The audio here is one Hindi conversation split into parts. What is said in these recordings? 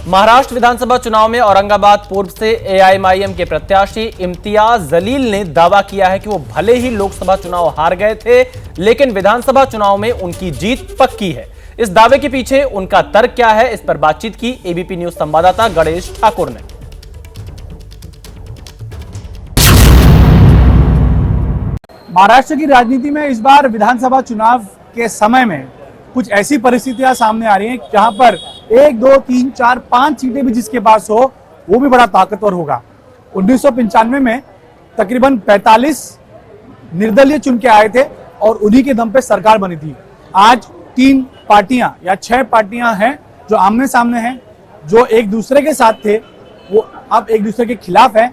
महाराष्ट्र विधानसभा चुनाव में औरंगाबाद पूर्व से एआईएमआईएम के प्रत्याशी इम्तियाज जलील ने दावा किया है कि वो भले ही लोकसभा चुनाव हार गए थे, लेकिन विधानसभा चुनाव में उनकी जीत पक्की है। इस दावे के पीछे उनका तर्क क्या है, इस पर बातचीत की एबीपी न्यूज संवाददाता गणेश ठाकुर ने। महाराष्ट्र की राजनीति में इस बार विधानसभा चुनाव के समय में कुछ ऐसी परिस्थितियां सामने आ रही हैं जहां पर 1, 2, 3, 4, 5 सीटें भी जिसके पास हो वो भी बड़ा ताकतवर होगा। 1995 में तकरीबन 45 निर्दलीय चुन के आए थे और उन्हीं के दम पे सरकार बनी थी। आज 3 पार्टियां या 6 पार्टियां हैं जो आमने सामने हैं, जो एक दूसरे के साथ थे वो अब एक दूसरे के खिलाफ है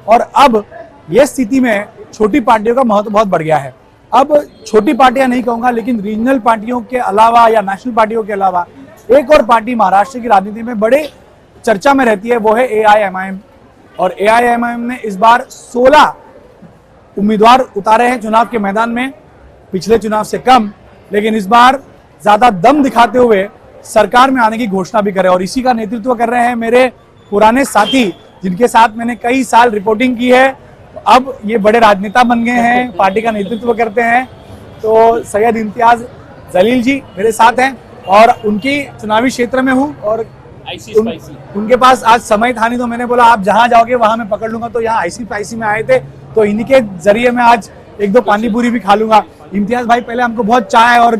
और अब ये स्थिति में छोटी पार्टियों का महत्व बहुत बढ़ गया है। अब छोटी पार्टियां नहीं कहूंगा, लेकिन रीजनल पार्टियों के अलावा या नेशनल पार्टियों के अलावा एक और पार्टी महाराष्ट्र की राजनीति में बड़े चर्चा में रहती है, वो है एआईएमआईएम। और एआईएमआईएम ने इस बार 16 उम्मीदवार उतारे हैं चुनाव के मैदान में, पिछले चुनाव से कम, लेकिन इस बार ज्यादा दम दिखाते हुए सरकार में आने की घोषणा भी करे। और इसी का नेतृत्व कर रहे हैं मेरे पुराने साथी, जिनके साथ मैंने कई साल रिपोर्टिंग की है। अब ये बड़े राजनेता बन गए हैं, पार्टी का नेतृत्व करते हैं। तो सैयद इम्तियाज जलील जी मेरे साथ हैं और उनकी चुनावी क्षेत्र में हूँ और उनके पास आज समय था नहीं, तो मैंने बोला आप जहां जाओगे वहां मैं पकड़ लूंगा। तो यहाँ आईसी पाईसी में आए थे, तो इन्हीं के जरिए मैं आज 1-2 पानी पूरी भी खा लूंगा। इम्तियाज भाई पहले हमको बहुत चाय और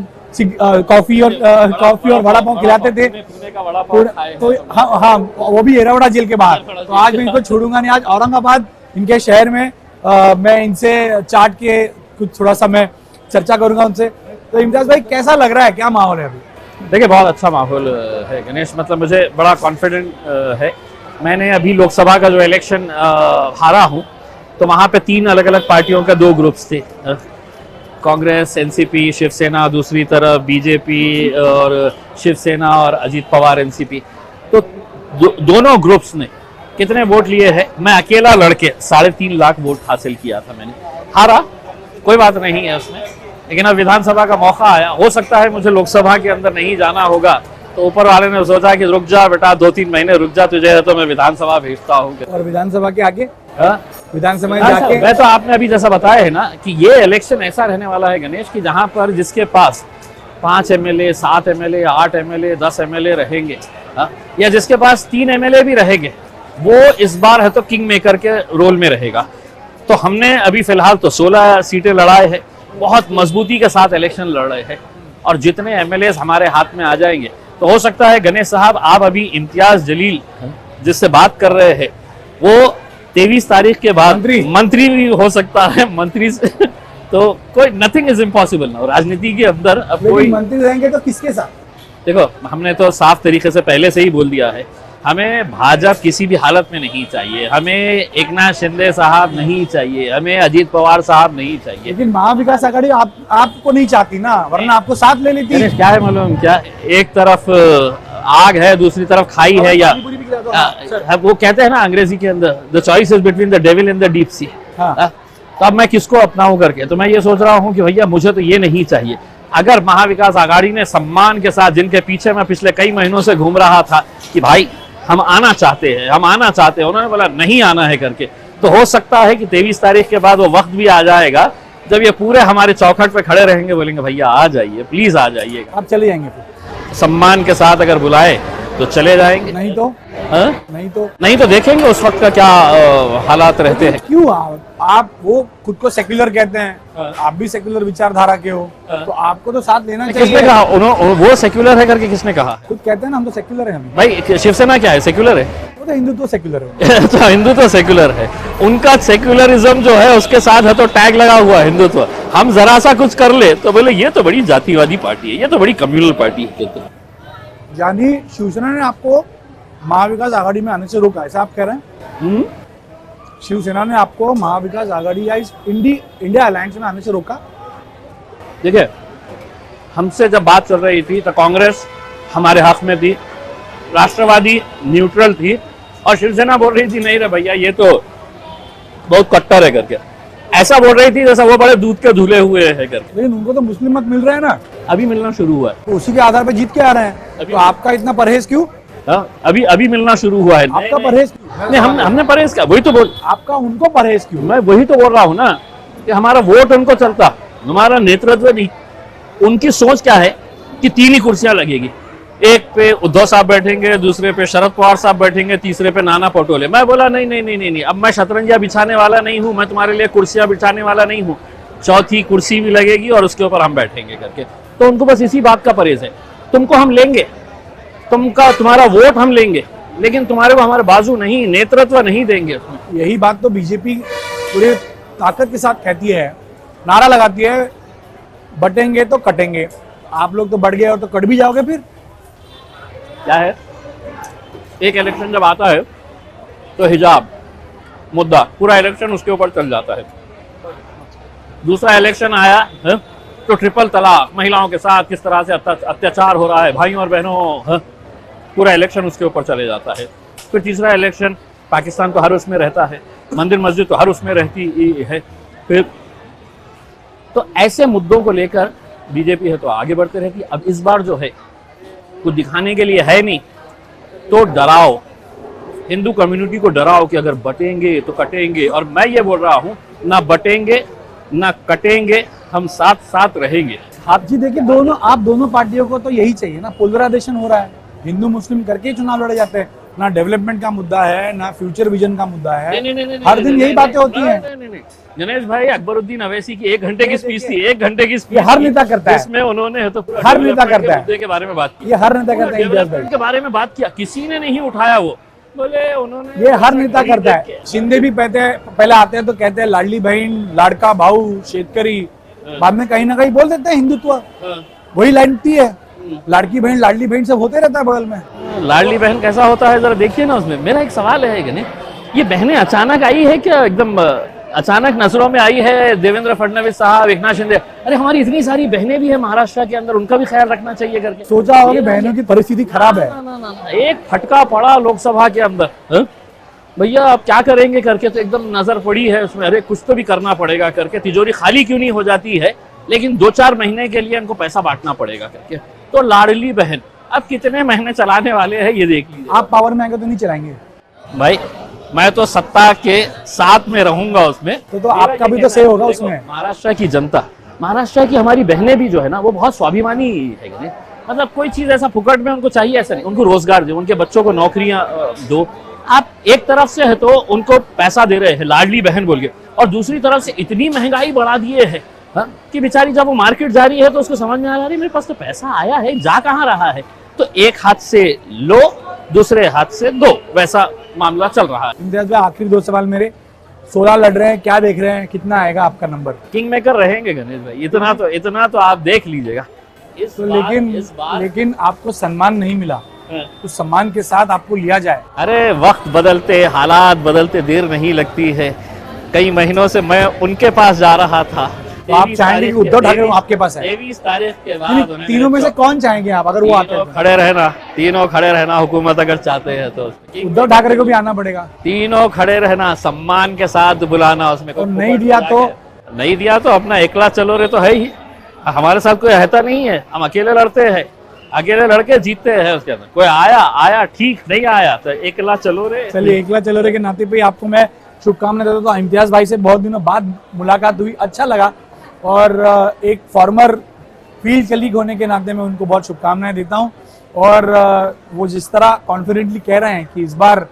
कॉफी और वड़ा पाव खिलाते थे, तो हाँ वो भी एरावड़ा जेल के बाहर। तो आज मैं इनको छोड़ूंगा नहीं। आज औरंगाबाद इनके शहर में मैं इनसे चाट के कुछ थोड़ा सा मैं चर्चा करूंगा उनसे। तो इम्तियाज भाई कैसा लग रहा है, क्या माहौल है अभी? देखिए बहुत अच्छा माहौल है गणेश, मतलब मुझे बड़ा कॉन्फिडेंट है। मैंने अभी लोकसभा का जो इलेक्शन हारा हूँ, तो वहाँ पे 3 अलग अलग पार्टियों का 2 ग्रुप्स थे, कांग्रेस, एनसीपी, शिवसेना, दूसरी तरफ बीजेपी और शिवसेना और अजीत पवार एनसीपी। तो दोनों ग्रुप्स ने कितने वोट लिए हैं, मैं अकेला लड़के 3.5 लाख वोट हासिल किया था। मैंने हारा, कोई बात नहीं है उसमें, लेकिन अब विधानसभा का मौका आया। हो सकता है मुझे लोकसभा के अंदर नहीं जाना होगा, तो ऊपर वाले ने सोचा कि रुक जा बेटा, 2-3 महीने रुक जा, तुझे है तो मैं विधानसभा भेजता हूँ। और विधानसभा के आगे विधानसभा जाके मैं तो आपने अभी जैसा बताया है ना कि ये इलेक्शन ऐसा रहने वाला है गणेश कि जहां पर जिसके पास 5 एमएलए, 7 एमएलए, 8 एमएलए, 10 एमएलए रहेंगे, या जिसके पास 3 एमएलए भी रहेंगे, वो इस बार है तो किंग मेकर के रोल में रहेगा। तो हमने अभी फिलहाल तो 16 सीटें लड़ाए हैं, बहुत मजबूती के साथ इलेक्शन लड़ रहे हैं और जितने एमएलए हमारे हाथ में आ जाएंगे तो हो सकता है गणेश साहब आप अभी इम्तियाज जलील जिससे बात कर रहे हैं वो 23 तारीख के बाद मंत्री भी हो सकता है। मंत्री से तो कोई नथिंग इज इम्पॉसिबल ना राजनीति के अंदर। अब कोई मंत्री रहेंगे तो किसके साथ? देखो हमने तो साफ तरीके से पहले से ही बोल दिया है, हमें भाजपा किसी भी हालत में नहीं चाहिए, हमें एकनाथ शिंदे साहब नहीं चाहिए, हमें अजीत पवार साहब नहीं चाहिए। लेकिन महाविकास आघाड़ी आपको नहीं चाहती ना, वरना आपको साथ ले लेती। क्या है मालूम क्या, एक तरफ आग है, दूसरी तरफ खाई है, या वो कहते हैं ना अंग्रेजी के अंदर the choice is between the devil and the deep sea. तो अब मैं किसको अपनाऊं करके, तो मैं ये सोच रहा हूँ कि भैया मुझे तो ये नहीं चाहिए। अगर महाविकास आघाड़ी ने सम्मान के साथ, जिनके पीछे मैं पिछले कई महीनों से घूम रहा था कि भाई हम आना चाहते हैं, हम आना चाहते हैं, उन्होंने बोला नहीं आना है करके, तो हो सकता है कि 23 तारीख के बाद वो वक्त भी आ जाएगा जब ये पूरे हमारे चौखट पे खड़े रहेंगे, बोलेंगे भैया आ जाइए, प्लीज आ जाइए। आप चले जाएंगे फिर? सम्मान के साथ अगर बुलाए तो चले जाएंगे, नहीं तो नहीं तो देखेंगे उस वक्त का क्या हालात रहते हैं। क्यों आप वो खुद को सेक्युलर कहते हैं, आप भी सेक्युलर विचारधारा के हो, तो आपको तो साथ लेना चाहिए। किसने कहा वो सेक्युलर है करके, किसने कहा? खुद कहते हैं ना हम तो सेक्युलर है। भाई शिवसेना क्या है, सेक्युलर है? वो तो हिंदुत्व सेक्युलर है। तो हिंदुत्व सेक्युलर है, उनका सेक्युलरिज्म जो है उसके साथ है तो टैग लगा हुआ है हिंदुत्व। हम जरा सा कुछ कर ले तो बोले ये तो बड़ी जातिवादी पार्टी है, ये तो बड़ी कम्युनल पार्टी है। यानी शिवसेना ने आपको महाविकास आघाड़ी में आने से रोका, ऐसा आप कह रहे हैं? शिवसेना ने आपको महाविकास आघाड़ी या इस इंडिया अलायंस में आने से रोका? देखिए हमसे जब बात चल रही थी तो कांग्रेस हमारे हक में थी, राष्ट्रवादी न्यूट्रल थी, और शिवसेना बोल रही थी नहीं रे भैया ये तो बहुत कट्टर है करके, ऐसा बोल रही थी जैसा वो बड़े दूध के धुले हुए है करके। लेकिन उनको तो मुस्लिम मत मिल रहे हैं ना, अभी मिलना शुरू हुआ है, तो उसी के आधार पर जीत के आ रहे हैं। तो आपका इतना परहेज क्यों? अभी अभी मिलना शुरू हुआ है। आपका परहेज क्यों? नहीं, हमने परहेज क्या, वही तो बोल, आपका उनको परहेज क्यों? मैं वही तो बोल रहा हूँ ना कि हमारा वोट उनको चलता, हमारा नेतृत्व नहीं। उनकी सोच क्या है कि 3 ही कुर्सियां लगेगी, एक पे उद्धव साहब बैठेंगे, दूसरे पे शरद पवार साहब बैठेंगे, तीसरे पे नाना पटोले। मैं बोला नहीं नहीं नहीं नहीं नहीं, अब मैं शतरंजियां बिछाने वाला नहीं हूं, मैं तुम्हारे लिए कुर्सियां बिछाने वाला नहीं हूं, 4थी कुर्सी भी लगेगी और उसके ऊपर हम बैठेंगे करके। तो उनको बस इसी बात का परहेज है, तुमको हम लेंगे, तुम्हारा वोट हम लेंगे, लेकिन तुम्हारे को हमारे बाजू नहीं, नेतृत्व नहीं देंगे। यही बात तो बीजेपी पूरी ताकत के साथ कहती है, नारा लगाती है, बटेंगे तो कटेंगे। आप लोग तो बढ़ गए और तो कट भी जाओगे फिर। क्या है, एक इलेक्शन जब आता है तो हिजाब मुद्दा पूरा इलेक्शन उसके ऊपर चल जाता है। दूसरा इलेक्शन आया है तो ट्रिपल तलाक, महिलाओं के साथ किस तरह से अत्याचार हो रहा है, भाइयों और बहनों, पूरा इलेक्शन उसके ऊपर चले जाता है। फिर तीसरा इलेक्शन, पाकिस्तान तो हर उसमें रहता है, मंदिर मस्जिद तो हर उसमें रहती ही है। फिर तो ऐसे मुद्दों को लेकर बीजेपी है तो आगे बढ़ते रहती है। अब इस बार जो है कुछ दिखाने के लिए है नहीं, तो डराओ, हिंदू कम्युनिटी को डराओ कि अगर बटेंगे तो कटेंगे। और मैं ये बोल रहा हूँ, ना बटेंगे ना कटेंगे, हम साथ साथ रहेंगे। आप जी देखिए, आप दोनों पार्टियों को तो यही चाहिए ना, पोलराइजेशन हो रहा है, हिंदू मुस्लिम करके ही चुनाव लड़े जाते हैं। ना डेवलपमेंट का मुद्दा है, ना फ्यूचर विजन का मुद्दा है, हर दिन यही बातें होती हैं। गणेश भाई, अकबरुद्दीन अवैसी की 1 घंटे की स्पीच थी, 1 घंटे की स्पीच, ये हर नेता करता है, इसमें उन्होंने तो हर नेता करता है, मुद्दे के बारे में बात की, ये हर नेता करता है, डेवलपमेंट के बारे में बात किया, किसी ने नहीं उठाया, वो बोले उन्होंने, ये हर नेता करता है। शिंदे भी पहले आते हैं तो कहते हैं लाडली बहन, लाड़का भाऊ, शेतकरी, बाद में कहीं ना कहीं बोल देते हैं हिंदुत्व, वही लाइन थी है, लाड़की बहन लाडली बहन सब होते रहता है बगल में। लाडली बहन कैसा होता है जरा देखिए ना उसमें। मेरा एक सवाल है कि ये बहनें अचानक आई है क्या, एकदम अचानक नजरों में आई है? देवेंद्र फडणवीस साहब, एकनाथ शिंदे, अरे हमारी इतनी सारी बहनें भी है महाराष्ट्र के अंदर, उनका भी ख्याल रखना चाहिए करके सोचा होगा कि बहनों की परिस्थिति खराब है। एक फटका पड़ा लोकसभा के अंदर, भैया आप क्या करेंगे करके, तो एकदम नजर पड़ी है उसमें, अरे कुछ तो भी करना पड़ेगा करके, तिजोरी खाली क्यों नहीं हो जाती है, लेकिन 2-4 महीने के लिए उनको पैसा बांटना पड़ेगा करके। तो लाडली बहन अब कितने महीने चलाने वाले हैं ये देख लीजिए। आप पावर में आएंगे तो नहीं चलाएंगे भाई, मैं तो सत्ता के साथ में रहूंगा उसमें, तो आपका भी तो सही होगा उसमें। महाराष्ट्र की जनता, महाराष्ट्र की हमारी बहनें भी जो है ना, वो बहुत स्वाभिमानी है। मतलब कोई चीज ऐसा फुकट में उनको चाहिए ऐसा नहीं, उनको रोजगार दो, उनके बच्चों को नौकरियां दो। आप एक तरफ से है तो उनको पैसा दे रहे हैं लाडली बहन बोल के, और दूसरी तरफ से इतनी महंगाई बढ़ा दिए है कि बेचारी जब वो मार्केट जा रही है तो उसको समझ में आ रहा है मेरे पास तो पैसा आया है, जा कहाँ रहा है। तो एक हाथ से लो, दूसरे हाथ से दो, वैसा मामला चल रहा है। इम्तियाज भाई, आखिरी 2 सवाल मेरे, 16 लड़ रहे हैं, क्या देख रहे हैं, कितना आएगा आपका नंबर? किंग मेकर रहेंगे गणेश भाई, इतना तो आप देख लीजिएगा। तो लेकिन आपको सम्मान नहीं मिला, तो सम्मान के साथ आपको लिया जाए। अरे वक्त बदलते, हालात बदलते देर नहीं लगती है। कई महीनों से मैं उनके पास जा रहा था, तो आप चाहेंगे कि उद्धव ठाकरे आपके पास है? 23 तारीख के बाद तीनों में से कौन चाहेंगे आप, अगर वो आते हैं? खड़े रहना, तीनों खड़े रहना, हुकूमत अगर चाहते हैं तो उद्धव ठाकरे को भी आना पड़ेगा। तीनों खड़े रहना, सम्मान के साथ बुलाना, उसमें और नहीं दिया तो अपना एकला चलो रे तो है ही, हमारे साथ कोई रहता नहीं है, हम अकेले लड़ते हैं, अकेले लड़के जीतते हैं। उसके अंदर कोई आया ठीक, नहीं आया तो एकला चलो रे। चलिए, एकला चलो रे के नाते पे आपको मैं शुभकामनाएं देता हूँ। इम्तियाज भाई से बहुत दिनों बाद मुलाकात हुई, अच्छा लगा, और एक फॉर्मर फील्ड कलीग होने के नाते मैं उनको बहुत शुभकामनाएं देता हूं। और वो जिस तरह कॉन्फिडेंटली कह रहे हैं कि इस बार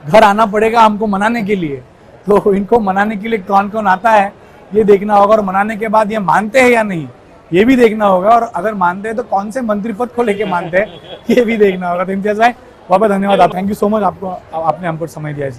घर आना पड़ेगा हमको मनाने के लिए, तो इनको मनाने के लिए कौन कौन आता है ये देखना होगा, और मनाने के बाद ये मानते हैं या नहीं ये भी देखना होगा, और अगर मानते हैं तो कौन से मंत्री पद को लेके मानते हैं ये भी देखना होगा। तो इम्तियाज भाई बहुत बहुत धन्यवाद, थैंक यू सो मच, आपने हमको समय दिया।